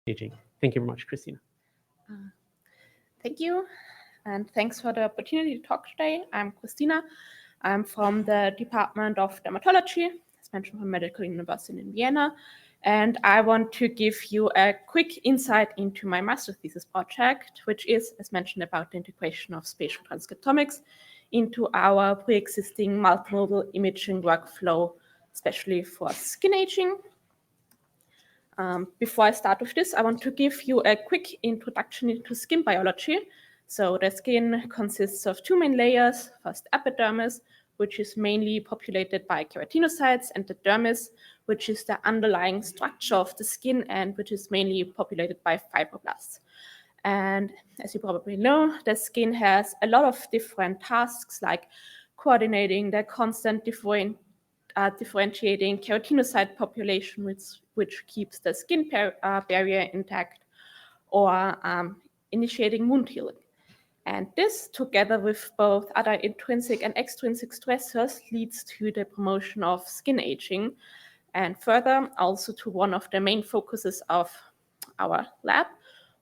staging. Thank you very much, Christina. Thank you, and thanks for the opportunity to talk today. I'm Christina. I'm from the Department of Dermatology, as mentioned, from Medical University in Vienna, and I want to give you a quick insight into my master thesis project, which is, as mentioned, about the integration of spatial transcriptomics into our pre-existing multimodal imaging workflow, especially for skin aging. Before I start with this, I want to give you a quick introduction into skin biology. So the skin consists of two main layers. First, epidermis, which is mainly populated by keratinocytes, and the dermis, which is the underlying structure of the skin and which is mainly populated by fibroblasts. And as you probably know, the skin has a lot of different tasks like coordinating the constant differentiating keratinocyte population, which keeps the skin barrier intact, or initiating wound healing. And this, together with both other intrinsic and extrinsic stressors, leads to the promotion of skin aging, and further also to one of the main focuses of our lab,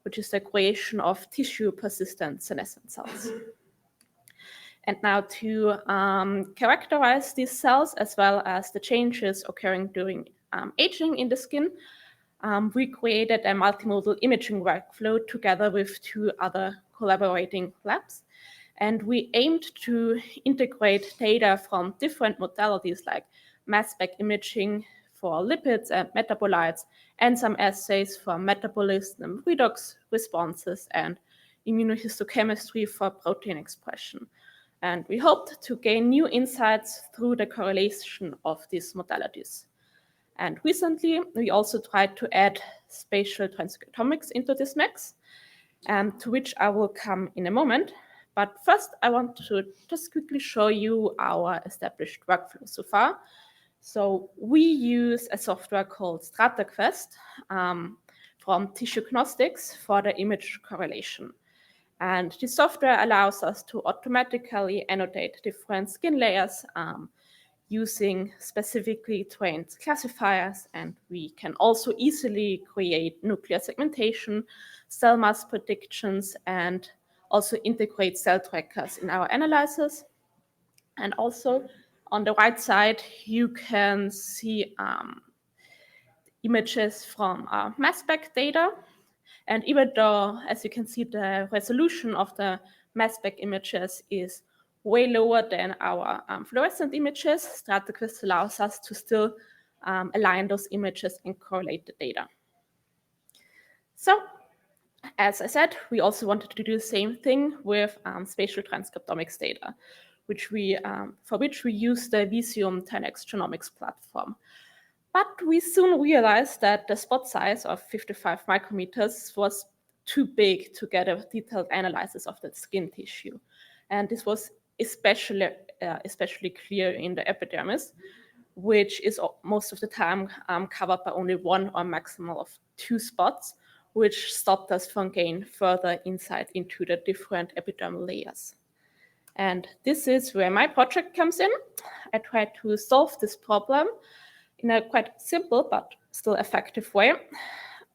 which is the creation of tissue-persistent senescent cells. And now to characterize these cells as well as the changes occurring during aging in the skin, we created a multimodal imaging workflow together with two other collaborating labs. And we aimed to integrate data from different modalities like mass spec imaging for lipids and metabolites, and some assays for metabolism and redox responses, and immunohistochemistry for protein expression. And we hoped to gain new insights through the correlation of these modalities. And recently, we also tried to add spatial transcriptomics into this mix, to which I will come in a moment. But first, I want to just quickly show you our established workflow so far. So we use a software called StrataQuest from Tissue Gnostics for the image correlation. And this software allows us to automatically annotate different skin layers using specifically trained classifiers. And we can also easily create nuclear segmentation, cell mass predictions, and also integrate cell trackers in our analysis. And also on the right side, you can see images from our mass spec data. And even though, as you can see, the resolution of the mass spec images is way lower than our fluorescent images, StrataQuest allows us to still align those images and correlate the data. So, as I said, we also wanted to do the same thing with spatial transcriptomics data, for which we use the Visium 10x genomics platform. But we soon realized that the spot size of 55 micrometers was too big to get a detailed analysis of the skin tissue. And this was especially clear in the epidermis, which is most of the time covered by only one or maximum of two spots, which stopped us from gaining further insight into the different epidermal layers. And this is where my project comes in. I tried to solve this problem in a quite simple but still effective way.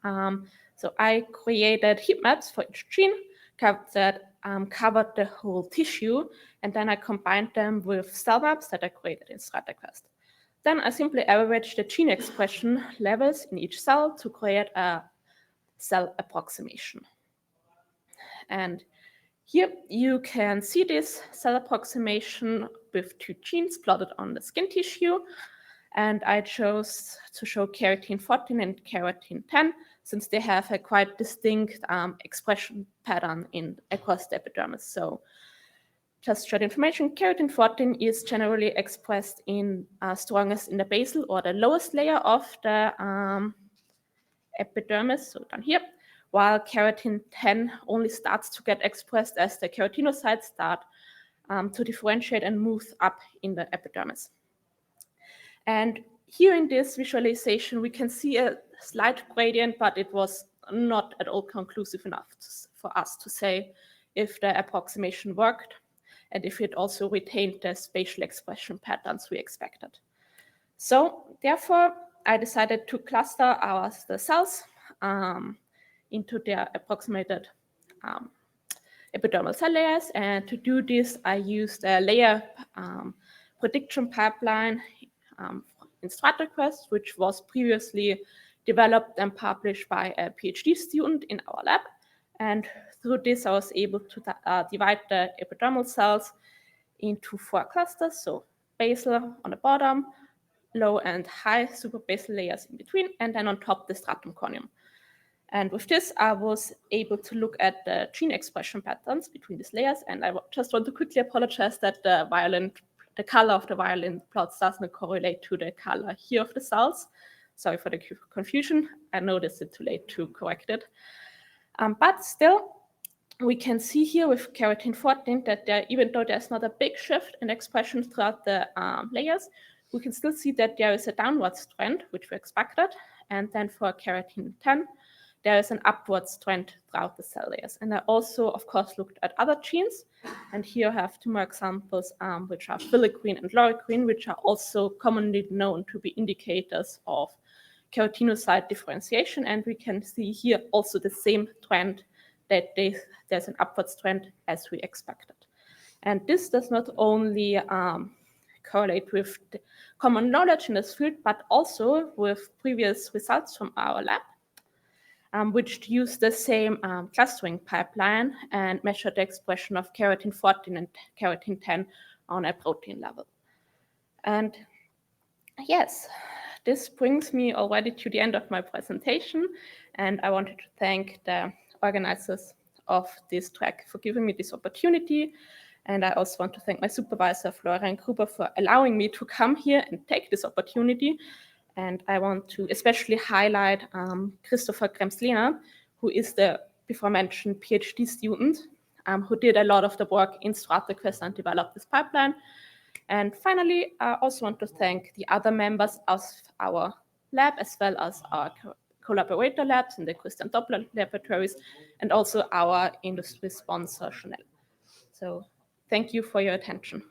So I created heat maps for each gene that covered the whole tissue, and then I combined them with cell maps that I created in StrataQuest. Then I simply averaged the gene expression levels in each cell to create a cell approximation. And here you can see this cell approximation with two genes plotted on the skin tissue. And I chose to show keratin 14 and keratin 10, since they have a quite distinct expression pattern across the epidermis. So just short information, keratin 14 is generally expressed strongest in the basal or the lowest layer of the epidermis, so down here, while keratin 10 only starts to get expressed as the keratinocytes start to differentiate and move up in the epidermis. And here in this visualization, we can see a slight gradient, but it was not at all conclusive enough for us to say if the approximation worked and if it also retained the spatial expression patterns we expected. So therefore, I decided to cluster the cells into their approximated epidermal cell layers. And to do this, I used a layer prediction pipeline in StratRequest, which was previously developed and published by a PhD student in our lab. And through this, I was able to divide the epidermal cells into 4 clusters, so basal on the bottom, low and high suprabasal layers in between, and then on top the stratum corneum. And with this, I was able to look at the gene expression patterns between these layers. And I just want to quickly apologize that the color of the violin plots does not correlate to the color here of the cells. Sorry for the confusion. I noticed it too late to correct it. But still, we can see here with keratin 14 that even though there's not a big shift in expression throughout the layers, we can still see that there is a downwards trend, which we expected. And then for keratin 10, there is an upwards trend throughout the cell layers. And I also, of course, looked at other genes. And here I have 2 more examples, which are filagreen and lorigreen, which are also commonly known to be indicators of keratinocyte differentiation. And we can see here also the same trend, that there's an upwards trend as we expected. And this does not only correlate with the common knowledge in this field, but also with previous results from our lab, which use the same clustering pipeline and measure the expression of keratin 14 and keratin 10 on a protein level. And yes, this brings me already to the end of my presentation. And I wanted to thank the organizers of this track for giving me this opportunity. And I also want to thank my supervisor, Florian Gruber, for allowing me to come here and take this opportunity. And I want to especially highlight Christopher Kremslina, who is the before mentioned PhD student, who did a lot of the work in StratRequest and developed this pipeline. And finally, I also want to thank the other members of our lab, as well as our collaborator labs in the Christian Doppler laboratories, and also our industry sponsor, Chanel. So thank you for your attention.